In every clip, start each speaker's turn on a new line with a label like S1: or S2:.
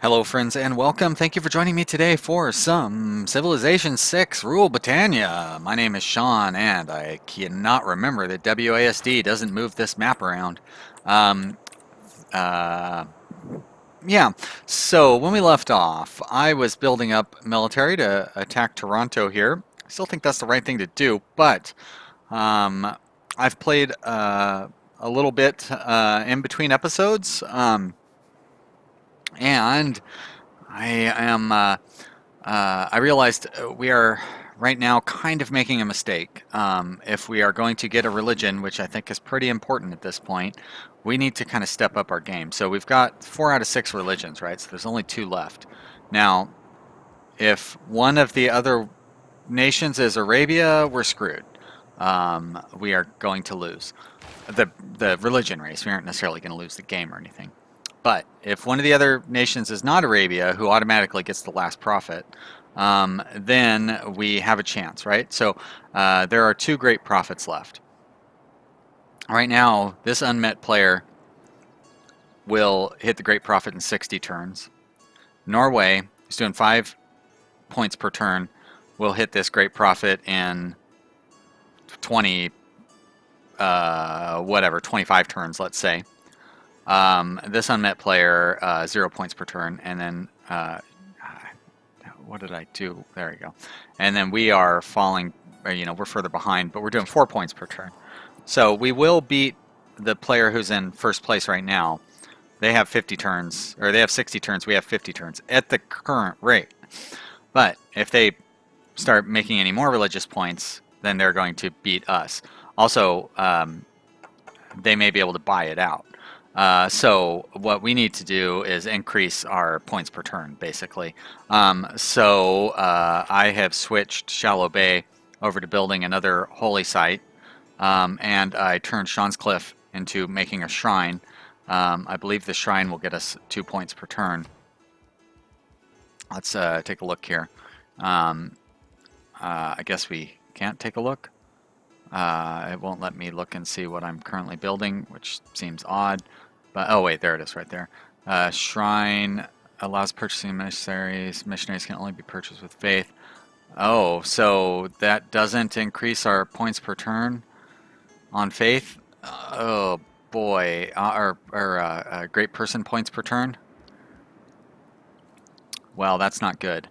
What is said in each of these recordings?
S1: Hello friends and welcome. Thank you for joining me today for some Civilization VI Rule Britannia. My name is Sean and I cannot remember that WASD doesn't move this map around. Um, uh, yeah, so when we left off, I was building up military to attack Toronto here. I still think that's the right thing to do, but I've played a little bit in between episodes, and I am. I realized we are right now kind of making a mistake. If we are going to get a religion, which I think is pretty important at this point, we need to kind of step up our game. So we've got 4 out of 6 religions, right? So there's only 2 left. Now, if one of the other nations is Arabia, we're screwed. We are going to lose the religion race. We aren't necessarily going to lose the game or anything. But if one of the other nations is not Arabia, who automatically gets the last prophet, then we have a chance, right? So there are 2 great prophets left. Right now, this unmet player will hit the great prophet in 60 turns. Norway is doing 5 points per turn. Will hit this great prophet in 20, 25 turns, let's say. This unmet player, 0 points per turn, and then, what did I do? There we go. And then we are falling, we're further behind, but we're doing 4 points per turn. So we will beat the player who's in first place right now. They have 50 turns, or they have 60 turns, we have 50 turns at the current rate. But if they start making any more religious points, then they're going to beat us. Also, they may be able to buy it out. So what we need to do is increase our points per turn, basically. I have switched Shallow Bay over to building another holy site, and I turned Sean's Cliff into making a shrine. I believe the shrine will get us 2 points per turn. Let's take a look here. I guess we can't take a look. It won't let me look and see what I'm currently building, which seems odd. But oh wait, there it is right there. Shrine allows purchasing missionaries. Missionaries can only be purchased with faith. Oh, so that doesn't increase our points per turn on faith? Oh boy, our great person points per turn? Well, that's not good.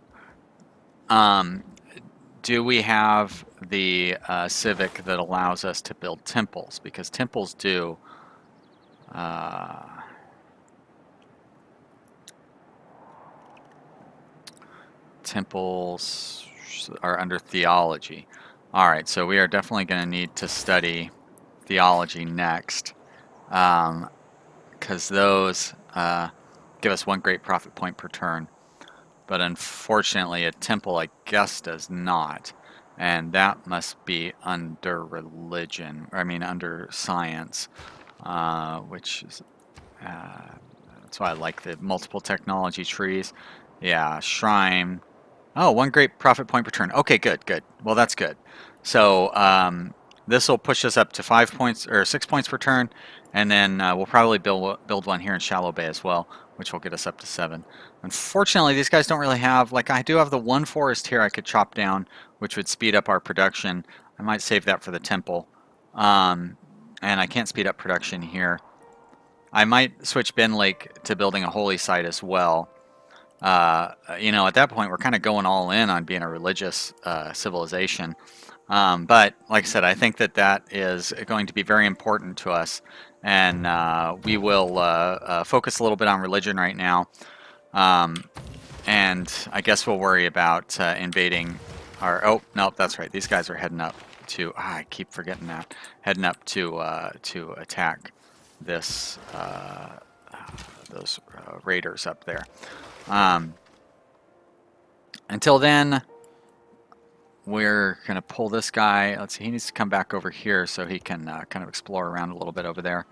S1: Do we have the civic that allows us to build temples? Because temples do temples are under theology. Alright, so we are definitely going to need to study theology next, because those give us 1 great profit point per turn. But unfortunately, a temple, I guess, does not. And that must be under religion, or I mean under science, which is, that's why I like the multiple technology trees. Yeah, shrine. Oh, 1 great profit point per turn. Okay, good, good. Well, that's good. So this will push us up to 5 points, or 6 points per turn, and then we'll probably build one here in Shallow Bay as well, which will get us up to 7. Unfortunately, these guys don't really have, like, I do have the 1 forest here I could chop down, which would speed up our production. I might save that for the temple. And I can't speed up production here. I might switch Ben Lake to building a holy site as well. At that point, we're kind of going all in on being a religious civilization. But, like I said, I think that is going to be very important to us. And we will focus a little bit on religion right now. And I guess we'll worry about invading our... Oh, no, that's right. These guys are heading up to... I keep forgetting that. Heading up to attack this those raiders up there. Until then, we're going to pull this guy. Let's see, he needs to come back over here so he can kind of explore around a little bit over there.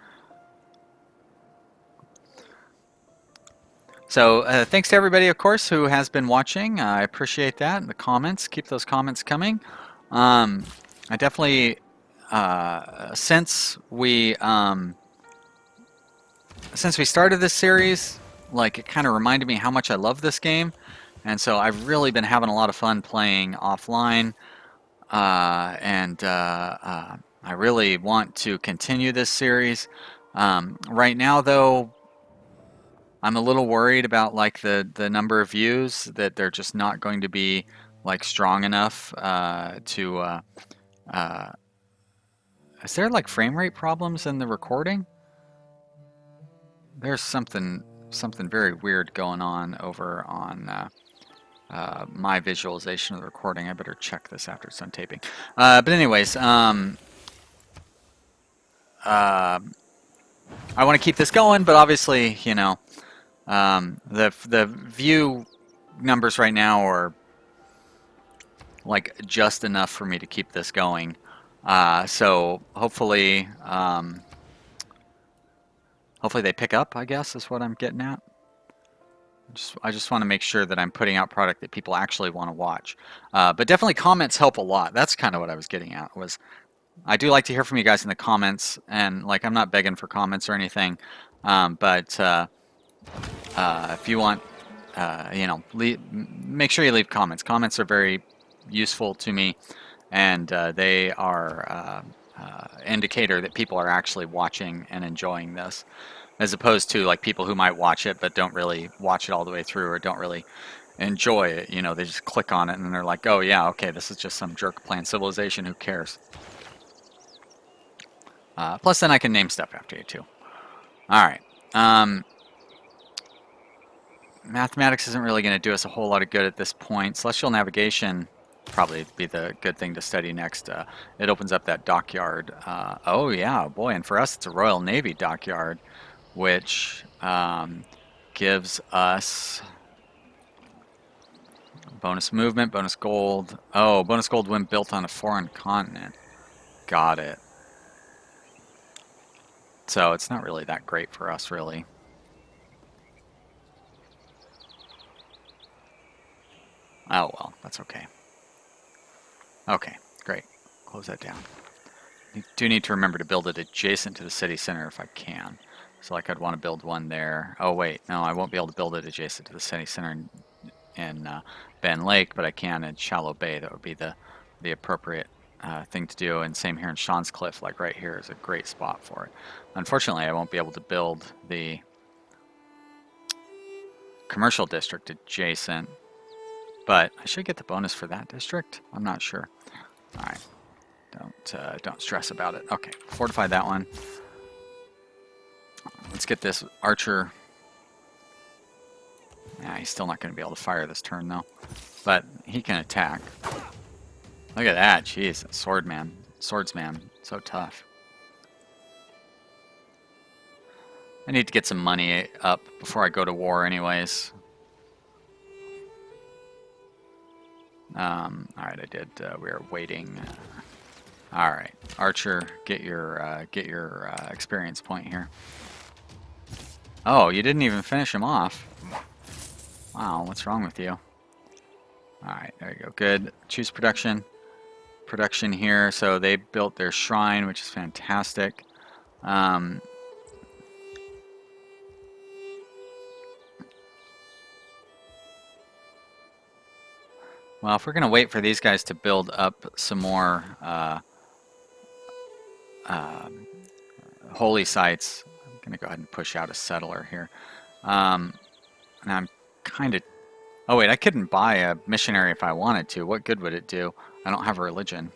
S1: So thanks to everybody, of course, who has been watching. I appreciate that. And the comments, keep those comments coming. I definitely, since we started this series, like it kind of reminded me how much I love this game, and so I've really been having a lot of fun playing offline, and I really want to continue this series. Right now, though, I'm a little worried about like the number of views, that they're just not going to be like strong enough to. Uh, is there like frame rate problems in the recording? There's something very weird going on over on my visualization of the recording. I better check this after it's done taping. But anyways, I want to keep this going, but obviously, you know, the view numbers right now are like just enough for me to keep this going. So hopefully, hopefully they pick up, I guess, is what I'm getting at. I just want to make sure that I'm putting out product that people actually want to watch. But definitely comments help a lot. That's kind of what I was getting at. Was I do like to hear from you guys in the comments, and like I'm not begging for comments or anything, but if you want, you know, make sure you leave comments. Comments are very useful to me, and they are indicator that people are actually watching and enjoying this, as opposed to like people who might watch it but don't really watch it all the way through, or don't really enjoy it. You know, they just click on it and they're like, oh yeah, okay, this is just some jerk playing Civilization, who cares? Plus then I can name stuff after you too. Alright. Mathematics isn't really going to do us a whole lot of good at this point. Celestial navigation probably be the good thing to study next. It opens up that dockyard. Oh yeah, boy, and for us it's a Royal Navy dockyard, which gives us bonus movement, bonus gold. Oh, bonus gold when built on a foreign continent. Got it. So it's not really that great for us, really. Oh well, that's okay. Okay, great. Close that down. I do need to remember to build it adjacent to the city center if I can. So like I'd want to build one there. Oh wait, no, I won't be able to build it adjacent to the city center in Ben Lake, but I can in Shallow Bay. That would be the appropriate thing to do. And same here in Sean's Cliff, like right here is a great spot for it. Unfortunately, I won't be able to build the commercial district adjacent, but I should get the bonus for that district. I'm not sure. All right, don't stress about it. Okay, fortify that one. Let's get this archer. Yeah, he's still not going to be able to fire this turn though, but he can attack. Look at that, jeez, that swordsman, so tough. I need to get some money up before I go to war anyways. Alright, I did, we are waiting. Alright, Archer, get your experience point here. Oh, you didn't even finish him off. Wow, what's wrong with you? Alright, there you go, good. Choose production. Production here, so they built their shrine, which is fantastic. Well, if we're going to wait for these guys to build up some more holy sites, I'm going to go ahead and push out a settler here. And I'm kind of... Oh wait, I couldn't buy a missionary if I wanted to. What good would it do? I don't have a religion.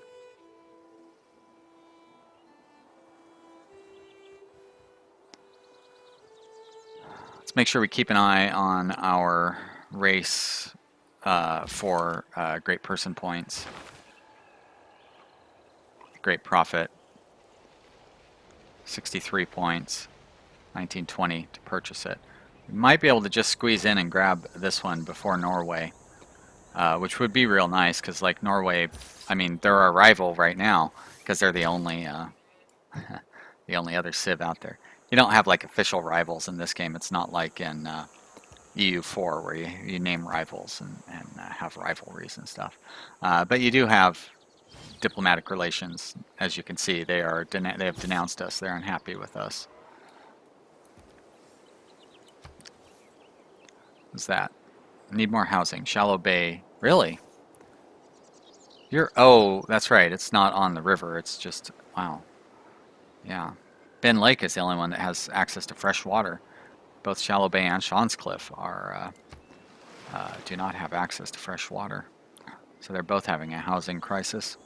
S1: Let's make sure we keep an eye on our race for great person points. Great profit. 63 points. 1920 to purchase it. We might be able to just squeeze in and grab this one before Norway, which would be real nice, because like Norway, I mean, they're our rival right now because they're the only the only other Civ out there. You don't have like official rivals in this game. It's not like in EU4 where you name rivals and have rivalries and stuff. But you do have diplomatic relations. As you can see, they have denounced us. They're unhappy with us. What's that? Need more housing. Shallow Bay. Really? Oh, that's right. It's not on the river. It's just, wow. Yeah. Ben Lake is the only one that has access to fresh water. Both Shallow Bay and Shawnscliff do not have access to fresh water. So they're both having a housing crisis.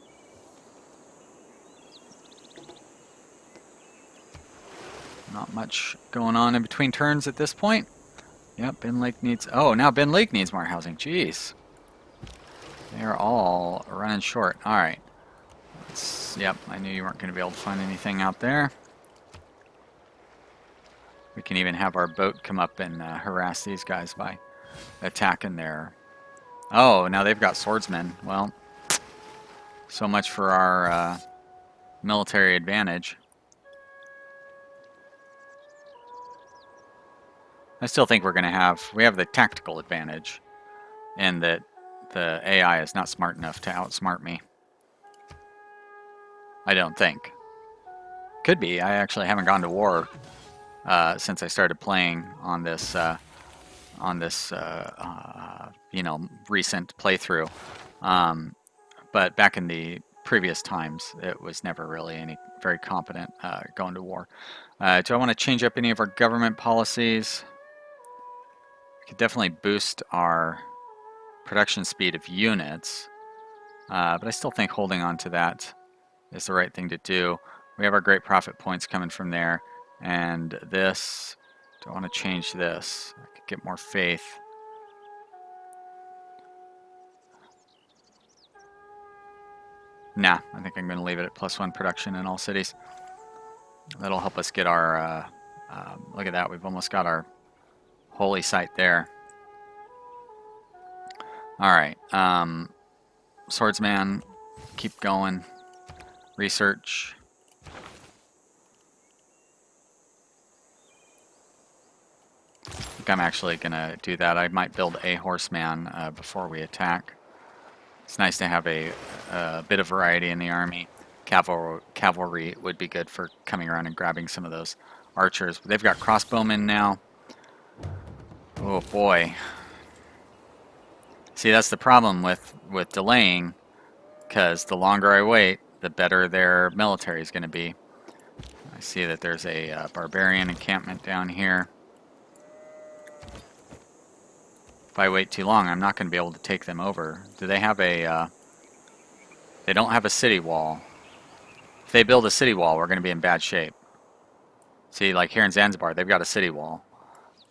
S1: Not much going on in between turns at this point. Yep, Ben Lake needs... Oh, now Ben Lake needs more housing. Jeez. They're all running short. Alright. Yep, I knew you weren't going to be able to find anything out there. We can even have our boat come up and harass these guys by attacking their... Oh, now they've got swordsmen. Well, so much for our military advantage. I still think we're going to have... We have the tactical advantage in that the AI is not smart enough to outsmart me. I don't think. Could be. I actually haven't gone to war since I started playing on this you know, recent playthrough. But back in the previous times, it was never really any very competent going to war. Do I want to change up any of our government policies? We could definitely boost our production speed of units, but I still think holding on to that is the right thing to do. We have our great profit points coming from there, and this, do I want to change this? I could get more faith. Nah, I think I'm going to leave it at +1 production in all cities. That'll help us get our, look at that, we've almost got our holy site there. Alright, swordsman, keep going. Research. I think I'm actually going to do that. I might build a horseman before we attack. It's nice to have a bit of variety in the army. Cavalry would be good for coming around and grabbing some of those archers. They've got crossbowmen now. Oh boy. See, that's the problem with delaying, because the longer I wait, the better their military is going to be. I see that there's a barbarian encampment down here. If I wait too long, I'm not going to be able to take them over. Do they have a... they don't have a city wall. If they build a city wall, we're going to be in bad shape. See, like here in Zanzibar, they've got a city wall.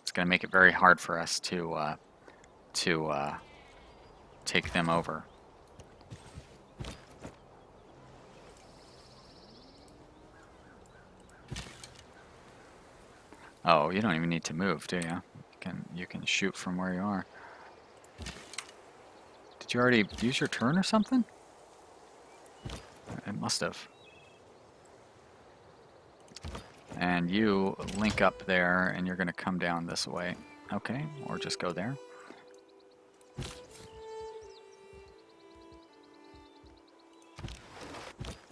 S1: It's going to make it very hard for us to take them over. Oh, you don't even need to move, do you? You can shoot from where you are. Did you already use your turn or something? It must have. And you link up there, and you're going to come down this way. Okay, or just go there.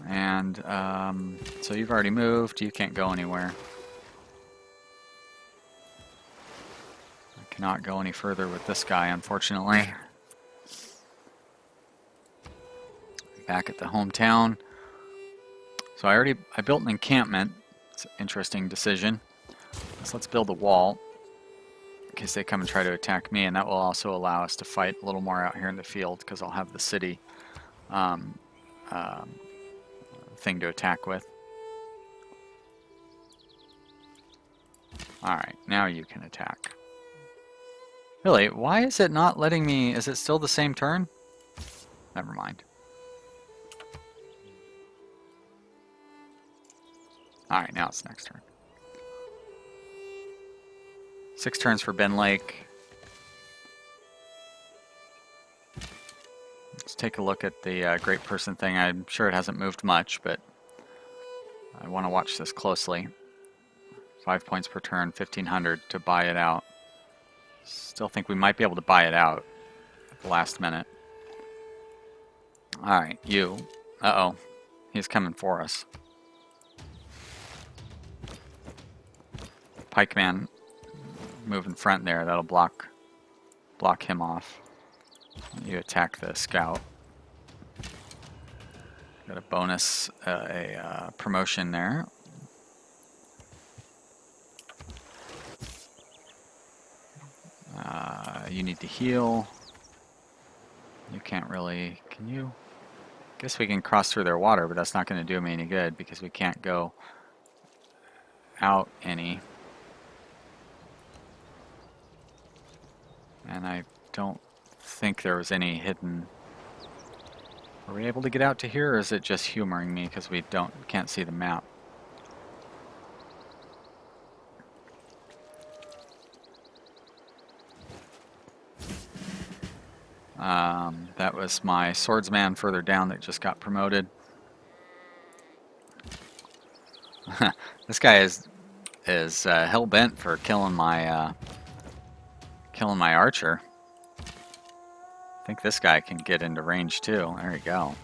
S1: And so you've already moved. You can't go anywhere. I cannot go any further with this guy, unfortunately. Back at the hometown. So I built an encampment. It's an interesting decision. So let's build a wall in case they come and try to attack me, and that will also allow us to fight a little more out here in the field because I'll have the city thing to attack with. Alright, now you can attack. Really, why is it not letting me... Is it still the same turn? Never mind. Alright, now it's next turn. 6 turns for Ben Lake. Let's take a look at the Great Person thing. I'm sure it hasn't moved much, but I want to watch this closely. 5 points per turn, 1,500 to buy it out. Still think we might be able to buy it out at the last minute. Alright, you. Uh-oh. He's coming for us. Pikeman, move in front there. That'll block block him off. You attack the scout. Got a bonus, promotion there. You need to heal. You can't really, can you? Guess we can cross through their water, but that's not going to do me any good because we can't go out any. And I don't think there was any hidden. Are we able to get out to here, or is it just humoring me because we can't see the map? That was my swordsman further down that just got promoted. This guy is hell bent for killing my archer. I think this guy can get into range too. There you go.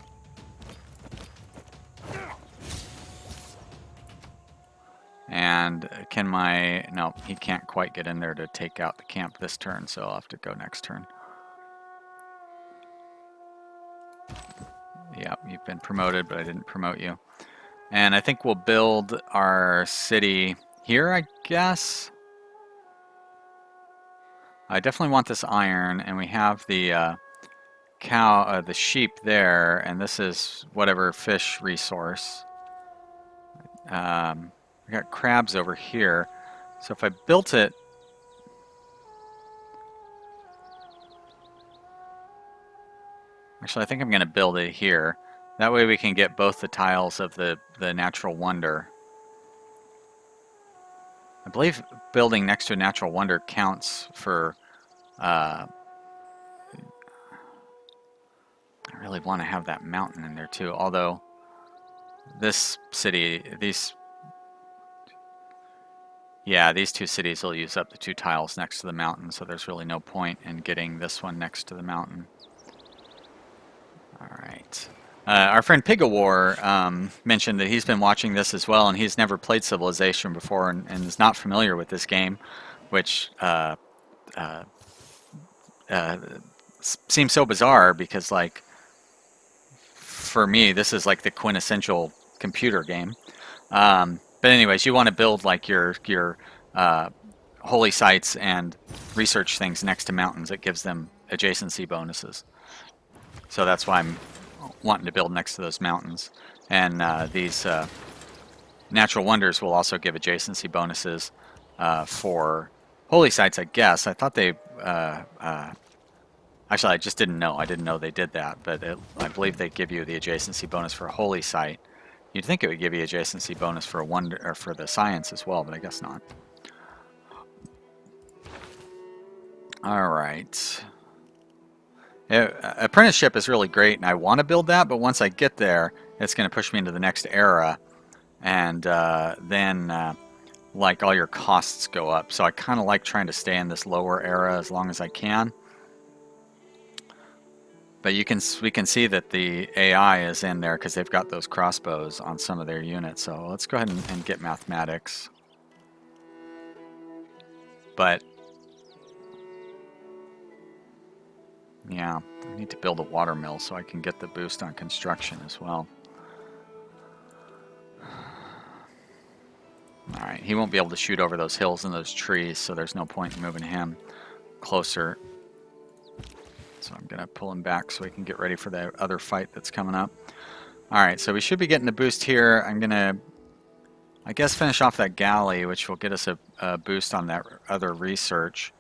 S1: And no, he can't quite get in there to take out the camp this turn, so I'll have to go next turn. Yep, you've been promoted, but I didn't promote you. And I think we'll build our city here, I guess. I definitely want this iron, and we have the the sheep there, and this is whatever fish resource. We got crabs over here. So if I built it, actually I think I'm going to build it here. That way we can get both the tiles of the natural wonder. I believe building next to a natural wonder counts for I really want to have that mountain in there too, although this city, these two cities will use up the 2 tiles next to the mountain, so there's really no point in getting this one next to the mountain. Alright. Our friend Pigawar mentioned that he's been watching this as well, and he's never played Civilization before and is not familiar with this game, which seems so bizarre because, like, for me, this is like the quintessential computer game. But anyways, you want to build like your holy sites and research things next to mountains. It gives them adjacency bonuses. So that's why I'm wanting to build next to those mountains. And these natural wonders will also give adjacency bonuses for holy sites, I guess. I thought they... actually, I just didn't know. I didn't know they did that. But I believe they give you the adjacency bonus for a holy site. You'd think it would give you adjacency bonus for a wonder or for the science as well, but I guess not. All right. Apprenticeship is really great, and I want to build that, but once I get there, it's going to push me into the next era, and then like all your costs go up. So I kind of like trying to stay in this lower era as long as I can. But we can see that the AI is in there because they've got those crossbows on some of their units. So let's go ahead and get mathematics. But yeah, I need to build a water mill so I can get the boost on construction as well. Alright, he won't be able to shoot over those hills and those trees, so there's no point in moving him closer. So I'm going to pull him back so we can get ready for the other fight that's coming up. Alright, so we should be getting the boost here. I'm going to, I guess, finish off that galley, which will get us a boost on that other research.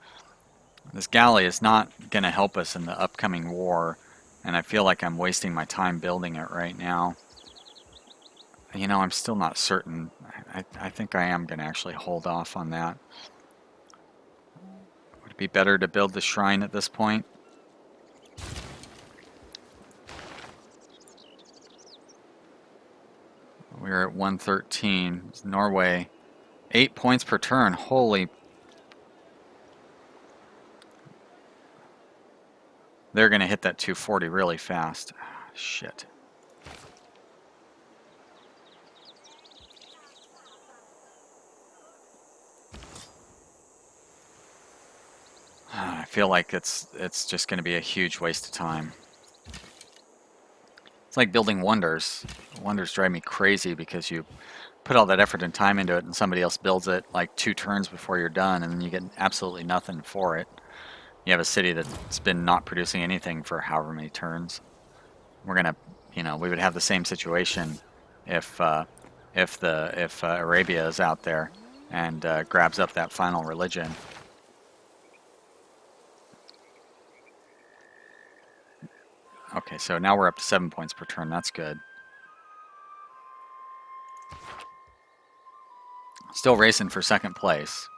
S1: This galley is not going to help us in the upcoming war, and I feel like I'm wasting my time building it right now. You know, I'm still not certain. I think I am going to actually hold off on that. Would it be better to build the shrine at this point? We're at 113. Norway, 8 points per turn. Holy. They're going to hit that 240 really fast. Shit. I feel like it's just going to be a huge waste of time. It's like building wonders. Wonders drive me crazy because you put all that effort and time into it and somebody else builds it like 2 turns before you're done, and then you get absolutely nothing for it. You have a city that's been not producing anything for however many turns. We're gonna, you know, we would have the same situation if Arabia is out there and grabs up that final religion. Okay, so now we're up to 7 points per turn. That's good. Still racing for second place.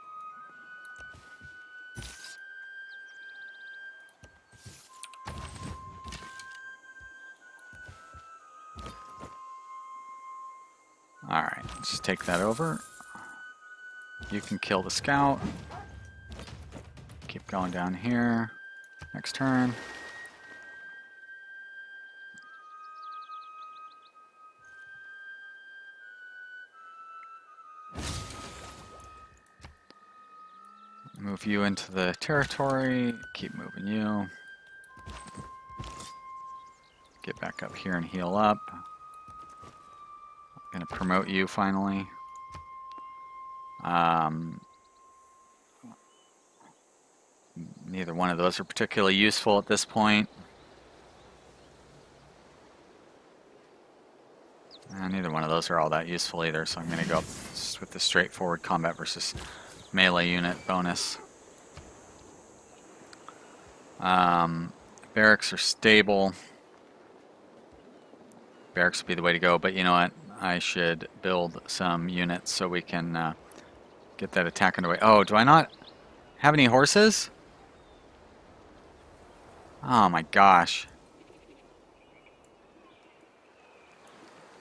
S1: Alright, let's just take that over. You can kill the scout. Keep going down here. Next turn. Move you into the territory. Keep moving you. Get back up here and heal up. Gonna promote you finally. Neither one of those are particularly useful at this point. Neither one of those are all that useful either, so I'm gonna go just with the straightforward combat versus melee unit bonus. Barracks are stable. Barracks would be the way to go, but you know what? I should build some units so we can get that attack underway. Oh, do I not have any horses? Oh my gosh.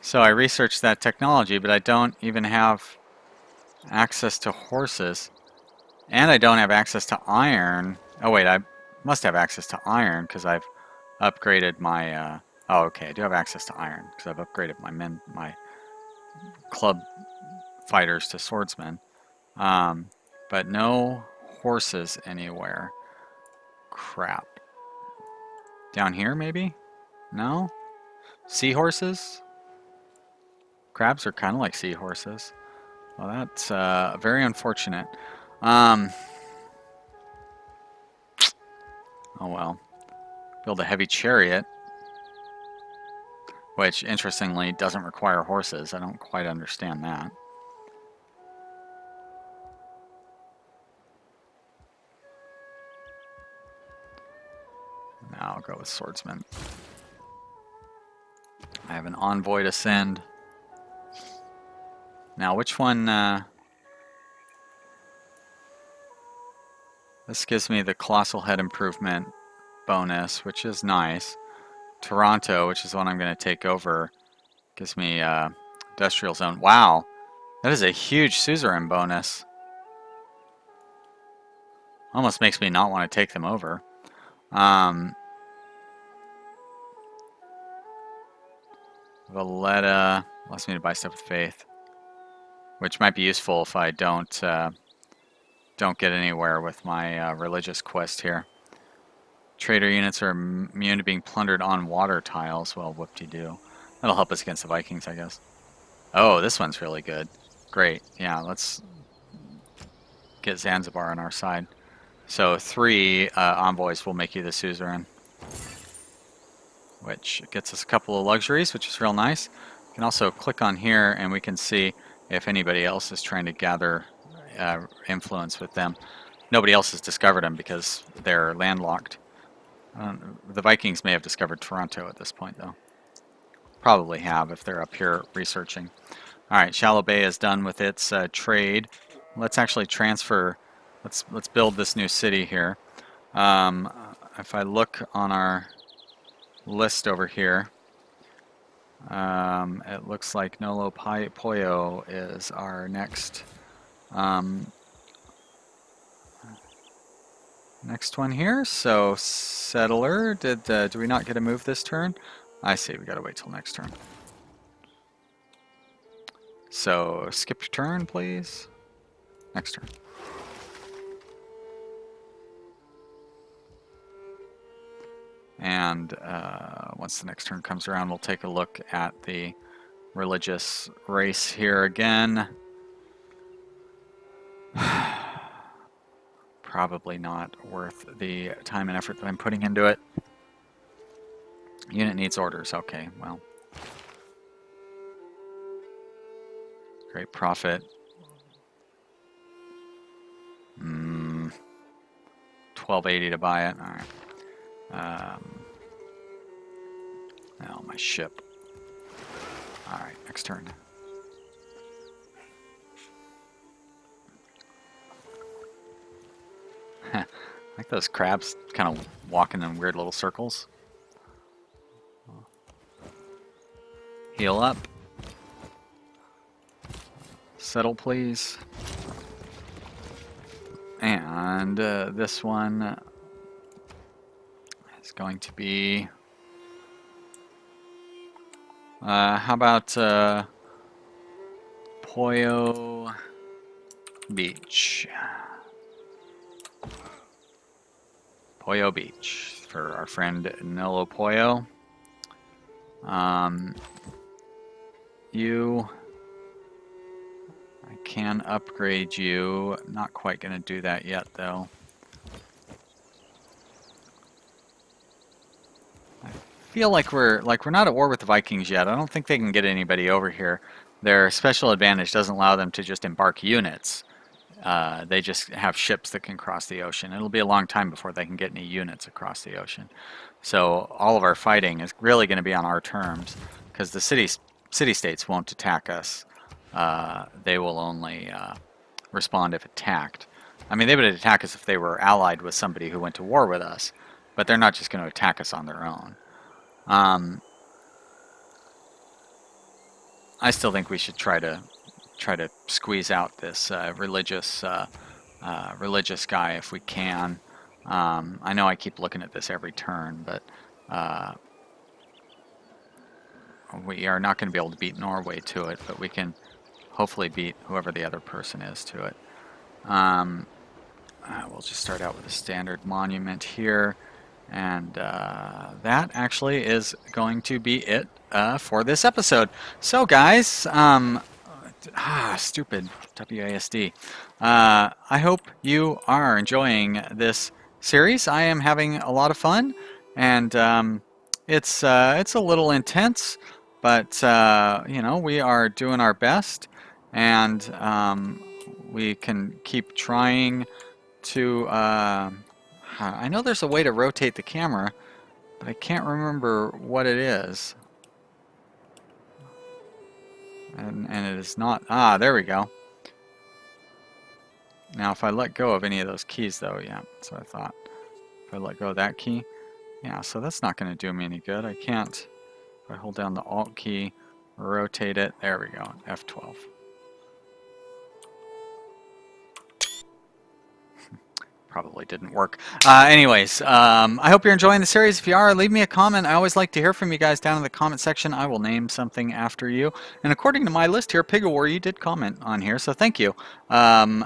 S1: So I researched that technology, but I don't even have access to horses. And I don't have access to iron. Oh wait, I must have access to iron because I've upgraded my... oh, okay, I do have access to iron because I've upgraded my club fighters to swordsmen. But no horses anywhere. Crap. Down here, maybe? No? Seahorses? Crabs are kind of like seahorses. Well, that's very unfortunate. Oh well. Build a heavy chariot. Which, interestingly, doesn't require horses. I don't quite understand that. Now I'll go with swordsman. I have an envoy to send. Now, which one... this gives me the Colossal Head Improvement bonus, which is nice. Toronto, which is the one I'm going to take over, gives me Industrial Zone. Wow, that is a huge suzerain bonus. Almost makes me not want to take them over. Valletta allows me to buy stuff with faith, which might be useful if I don't get anywhere with my religious quest here. Trader units are immune to being plundered on water tiles. Well, whoop-de-doo. That'll help us against the Vikings, I guess. Oh, this one's really good. Great. Yeah, let's get Zanzibar on our side. So 3 envoys will make you the suzerain, which gets us a couple of luxuries, which is real nice. We can also click on here and we can see if anybody else is trying to gather influence with them. Nobody else has discovered them because they're landlocked. The Vikings may have discovered Toronto at this point, though. Probably have if they're up here researching. Alright, Shallow Bay is done with its trade. Let's actually transfer. Let's build this new city here. If I look on our list over here, it looks like Nolo Poyo is our next next one here. So settler, do we not get a move this turn? I see, we gotta wait till next turn. So skip your turn, please. Next turn. And once the next turn comes around, we'll take a look at the religious race here again. Probably not worth the time and effort that I'm putting into it. Unit needs orders. Okay, well. Great profit. 1280 to buy it. All right. Now my ship. All right, next turn. Like those crabs kind of walking in weird little circles. Heal up. Settle, please. And this one is going to be... how about Pollo Beach? Pollo Beach for our friend Nilo Pollo. I can upgrade you. Not quite going to do that yet, though. I feel like we're not at war with the Vikings yet. I don't think they can get anybody over here. Their special advantage doesn't allow them to just embark units. They just have ships that can cross the ocean. It'll be a long time before they can get any units across the ocean. So all of our fighting is really going to be on our terms, because the city-states won't attack us. They will only respond if attacked. I mean, they would attack us if they were allied with somebody who went to war with us, but they're not just going to attack us on their own. I still think we should try to squeeze out this religious guy if we can. I know I keep looking at this every turn, but we are not going to be able to beat Norway to it, but we can hopefully beat whoever the other person is to it. We'll just start out with a standard monument here, and that actually is going to be it for this episode. So guys, stupid WASD. I hope you are enjoying this series. I am having a lot of fun, and it's a little intense, but you know, we are doing our best, and we can keep trying to. I know there's a way to rotate the camera, but I can't remember what it is. And it is not. Ah, there we go. Now, if I let go of any of those keys, though, yeah, that's what I thought. If I let go of that key, yeah, so that's not going to do me any good. I can't. If I hold down the Alt key, rotate it, there we go, F12. Probably didn't work. Anyways, I hope you're enjoying the series. If you are, leave me a comment. I always like to hear from you guys down in the comment section. I will name something after you. And according to my list here, Pig of War, you did comment on here, so thank you. I'm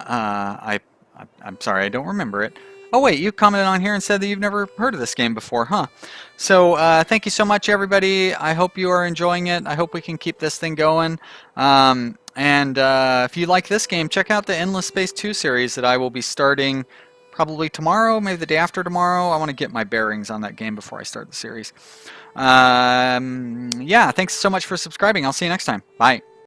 S1: sorry, I don't remember it. Oh wait, you commented on here and said that you've never heard of this game before, huh? So thank you so much, everybody. I hope you are enjoying it. I hope we can keep this thing going. And if you like this game, check out the Endless Space 2 series that I will be starting probably tomorrow, maybe the day after tomorrow. I want to get my bearings on that game before I start the series. Yeah, thanks so much for subscribing. I'll see you next time. Bye.